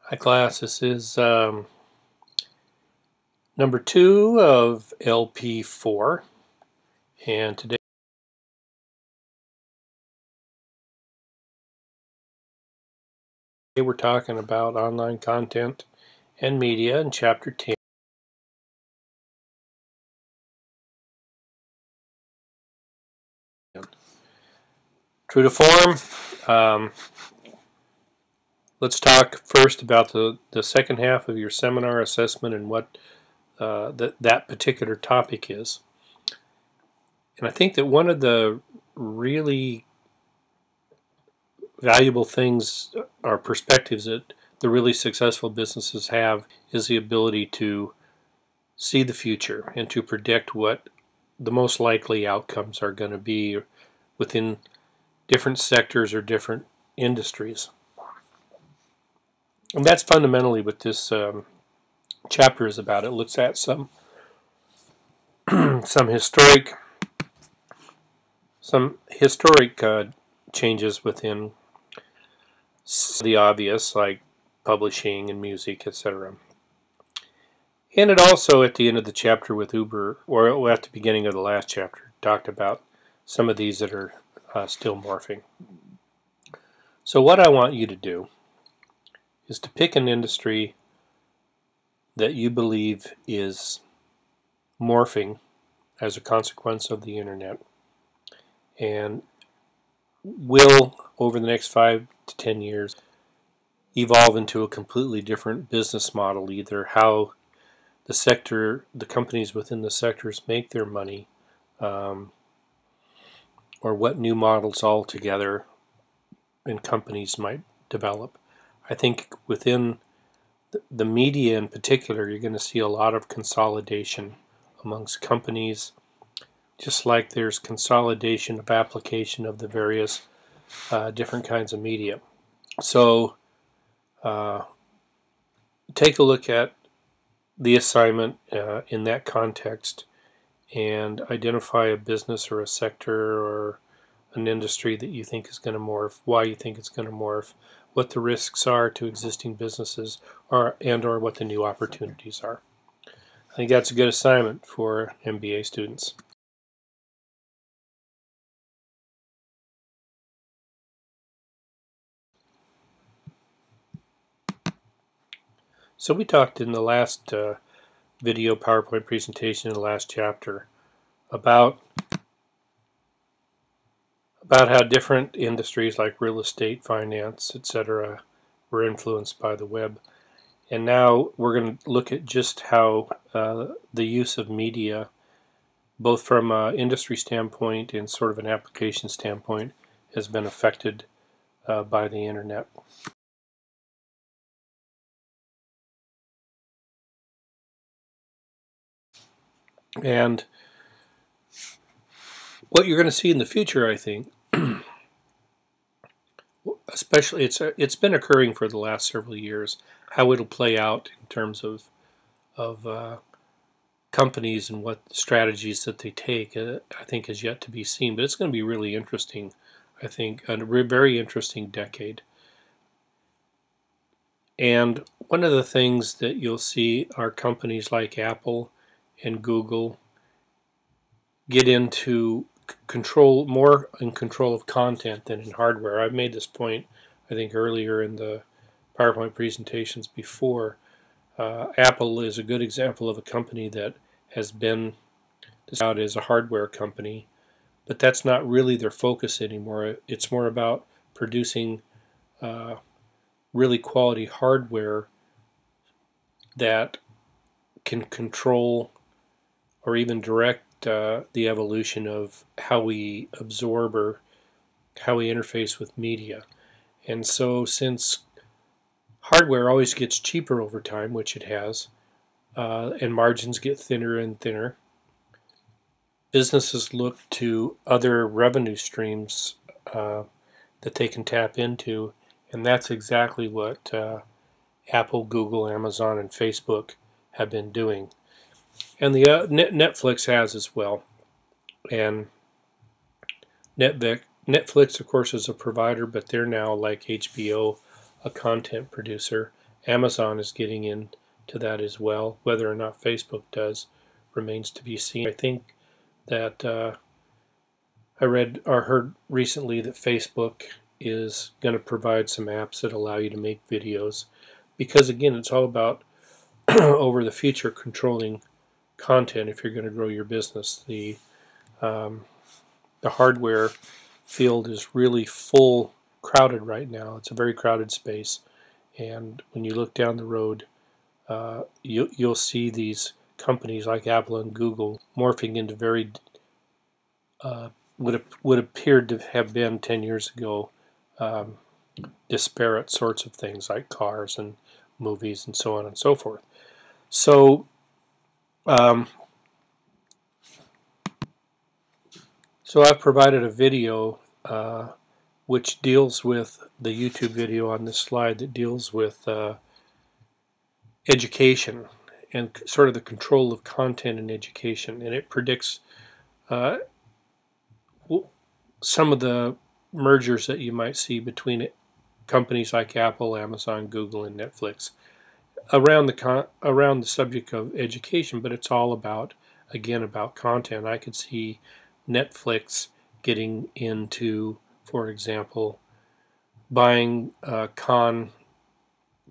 Hi class, this is number 2 of LP4, and today we're talking about online content and media in chapter 10. True to form, let's talk first about the second half of your seminar assessment and what that particular topic is. And I think that one of the really valuable things or perspectives that the really successful businesses have is the ability to see the future and to predict what the most likely outcomes are going to be within different sectors or different industries. And that's fundamentally what this chapter is about. It looks at some historic changes within the obvious, like publishing and music, etc. And it also, at the end of the chapter with Uber, or at the beginning of the last chapter, talked about some of these that are still morphing. So what I want you to do is to pick an industry that you believe is morphing as a consequence of the internet and will, over the next 5 to 10 years, evolve into a completely different business model, either how the companies within the sectors make their money, or what new models altogether and companies might develop. I think within the media in particular, you're going to see a lot of consolidation amongst companies, just like there's consolidation of application of the various different kinds of media. So take a look at the assignment in that context and identify a business or a sector or an industry that you think is going to morph, why you think it's going to morph, what the risks are to existing businesses, or what the new opportunities are. I think that's a good assignment for MBA students. So we talked in the last video PowerPoint presentation in the last chapter about how different industries like real estate, finance, etc. were influenced by the web. And now we're going to look at just how the use of media, both from an industry standpoint and sort of an application standpoint, has been affected by the internet. And what you're going to see in the future, I think, especially it's been occurring for the last several years, how it'll play out in terms of companies and what strategies that they take, I think is yet to be seen. But it's going to be really interesting. I think a very interesting decade. And one of the things that you'll see are companies like Apple and Google get into more in control of content than in hardware. I've made this point, I think, earlier in the PowerPoint presentations before. Apple is a good example of a company that has been out as a hardware company, but that's not really their focus anymore. It's more about producing really quality hardware that can control or even direct the evolution of how we absorb or how we interface with media. And so since hardware always gets cheaper over time, which it has, and margins get thinner and thinner, businesses look to other revenue streams that they can tap into, and that's exactly what Apple, Google, Amazon, and Facebook have been doing. And the Netflix has as well. And Netflix, of course, is a provider, but they're now, like HBO, a content producer. Amazon is getting into that as well. Whether or not Facebook does remains to be seen. I think that I read or heard recently that Facebook is going to provide some apps that allow you to make videos, because again, it's all about over the future controlling content if you're going to grow your business. The hardware field is really crowded right now. It's a very crowded space, and when you look down the road, you'll see these companies like Apple and Google morphing into very would appeared to have been 10 years ago disparate sorts of things like cars and movies and so on and so forth. So so I've provided a video which deals with the YouTube video on this slide that deals with education and sort of the control of content in education, and it predicts some of the mergers that you might see between companies like Apple, Amazon, Google, and Netflix around the subject of education. But it's all about content. I could see Netflix getting into, for example, buying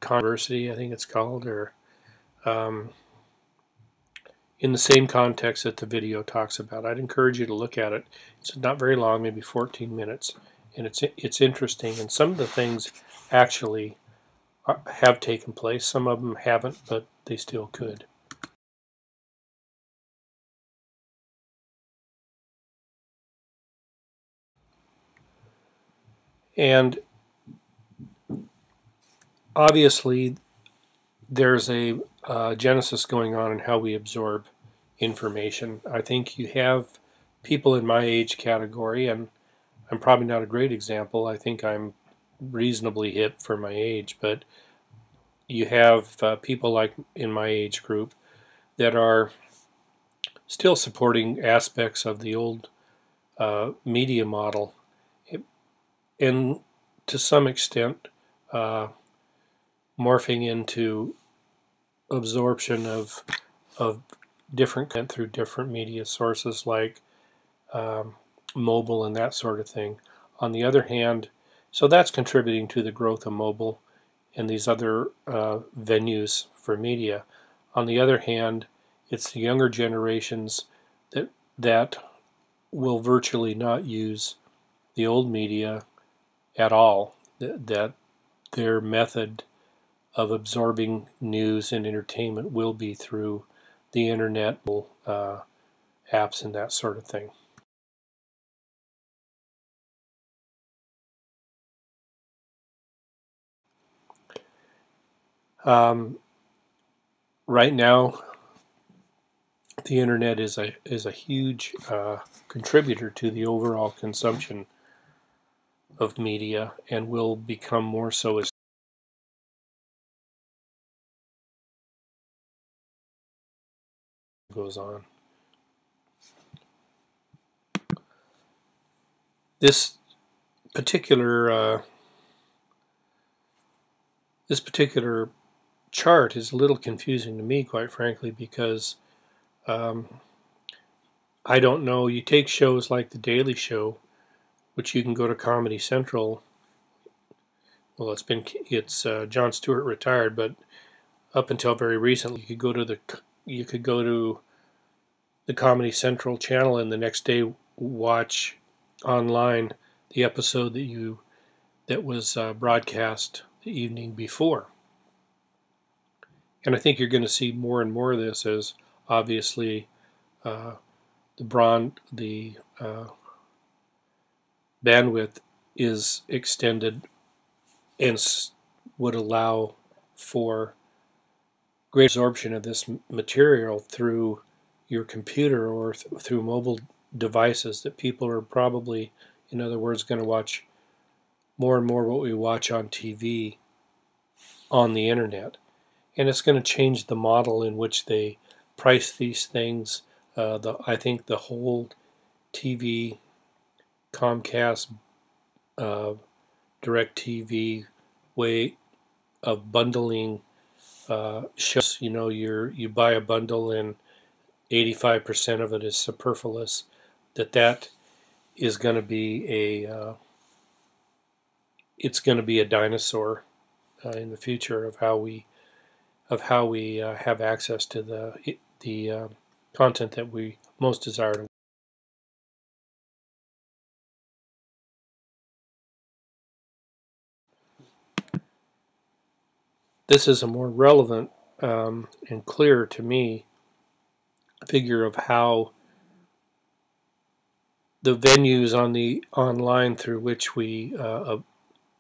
Conversity, I think it's called, or in the same context that the video talks about. I'd encourage you to look at it. It's not very long, maybe 14 minutes, and it's interesting. And some of the things actually have taken place. Some of them haven't, but they still could. And obviously, there's a genesis going on in how we absorb information. I think you have people in my age category, and I'm probably not a great example. I think I'm reasonably hip for my age, but you have people like in my age group that are still supporting aspects of the old media model, and to some extent morphing into absorption of different content through different media sources like mobile and that sort of thing. On the other hand, so that's contributing to the growth of mobile and these other venues for media. On the other hand, it's the younger generations that will virtually not use the old media at all. That their method of absorbing news and entertainment will be through the internet, apps, and that sort of thing. Right now, the internet is a huge contributor to the overall consumption of media, and will become more so as it goes on. This particular chart is a little confusing to me, quite frankly, because I don't know. You take shows like The Daily Show, which you can go to Comedy Central. Well, it's Jon Stewart retired, but up until very recently, you could go to the Comedy Central channel, and the next day watch online the episode that was broadcast the evening before. And I think you're going to see more and more of this as obviously the bandwidth is extended and would allow for great absorption of this material through your computer or through mobile devices, that people are probably, in other words, going to watch more and more what we watch on TV on the internet. And it's going to change the model in which they price these things. I think the whole TV, Comcast, DirecTV way of bundling shows. You know, you buy a bundle and 85% of it is superfluous. That is going to be it's going to be a dinosaur in the future of how we have access to the content that we most desire to. This is a more relevant and clear to me figure of how the venues on the online through which we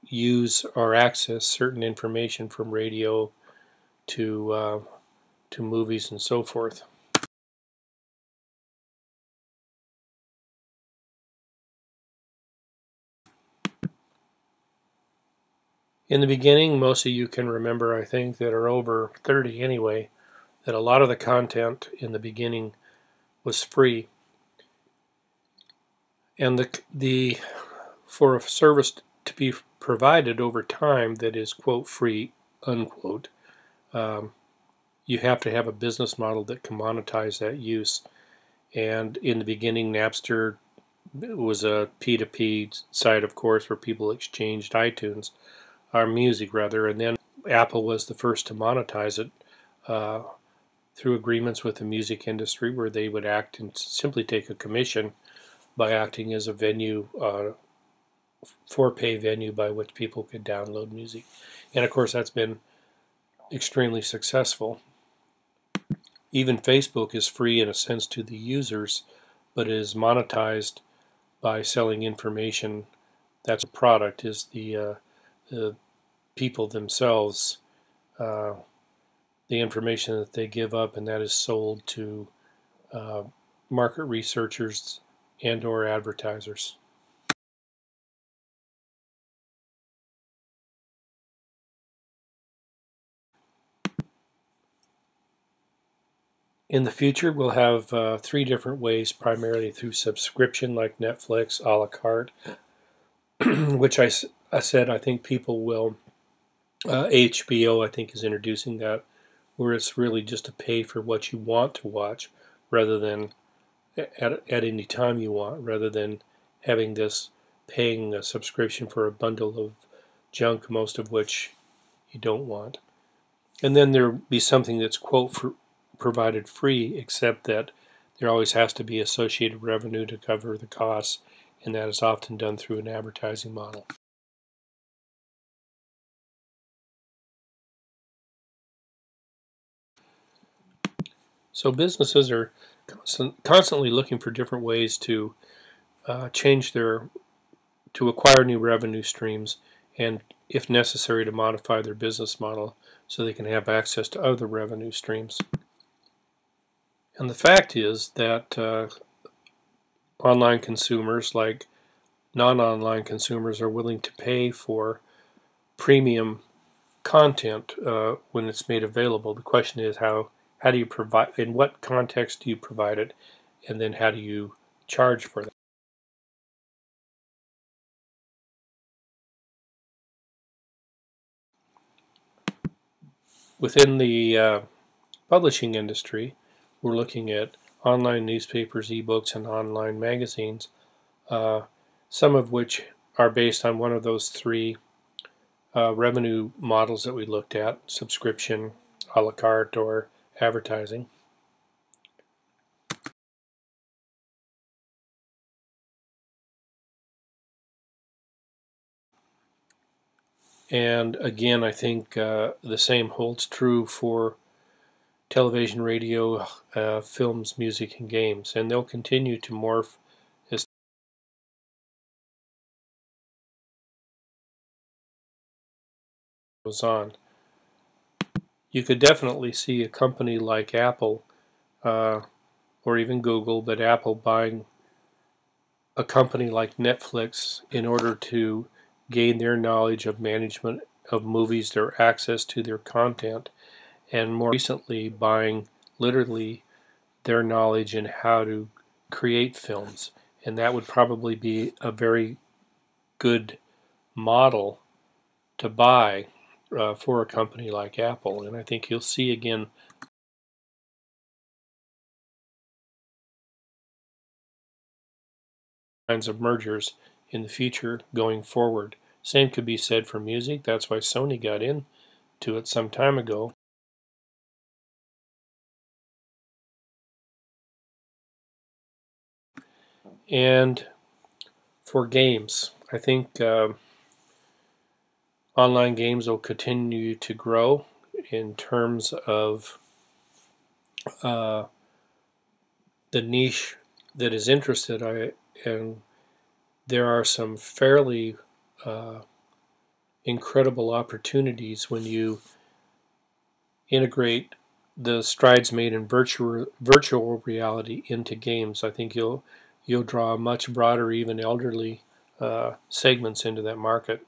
use or access certain information from radio to movies and so forth. In the beginning, most of you can remember, I think, that are over 30 anyway, that a lot of the content in the beginning was free. And the for a service to be provided over time that is, quote, free, unquote, you have to have a business model that can monetize that use. And in the beginning, Napster was a P2P site, of course, where people exchanged iTunes, or music rather, and then Apple was the first to monetize it through agreements with the music industry where they would act and simply take a commission by acting as a venue, for pay venue by which people could download music. And of course that's been extremely successful. Even Facebook is free in a sense to the users, but is monetized by selling information. That's a product, is the people themselves, the information that they give up, and that is sold to market researchers and or advertisers. In the future, we'll have 3 different ways, primarily through subscription like Netflix, a la carte, which I said I think people will, HBO I think is introducing that, where it's really just to pay for what you want to watch rather than at any time you want, rather than having this paying a subscription for a bundle of junk, most of which you don't want. And then there'll be something that's, quote, provided free, except that there always has to be associated revenue to cover the costs, and that is often done through an advertising model. So businesses are constantly looking for different ways to to acquire new revenue streams, and if necessary to modify their business model so they can have access to other revenue streams. And the fact is that online consumers, like non-online consumers, are willing to pay for premium content when it's made available. The question is how do you provide, in what context do you provide it, and then how do you charge for that? Within the publishing industry, we're looking at online newspapers, ebooks, and online magazines, some of which are based on one of those 3 revenue models that we looked at: subscription, a la carte, or advertising. And again, I think the same holds true for television, radio, films, music, and games. And they'll continue to morph as goes on. You could definitely see a company like Apple, or even Google, but Apple buying a company like Netflix in order to gain their knowledge of management of movies, their access to their content, and more recently buying literally their knowledge in how to create films. And that would probably be a very good model to buy for a company like Apple. And I think you'll see again kinds of mergers in the future going forward. Same could be said for music. That's why Sony got into it some time ago. And for games, I think online games will continue to grow in terms of the niche that is interested. And there are some fairly incredible opportunities when you integrate the strides made in virtual reality into games. I think you'll draw much broader, even elderly segments into that market.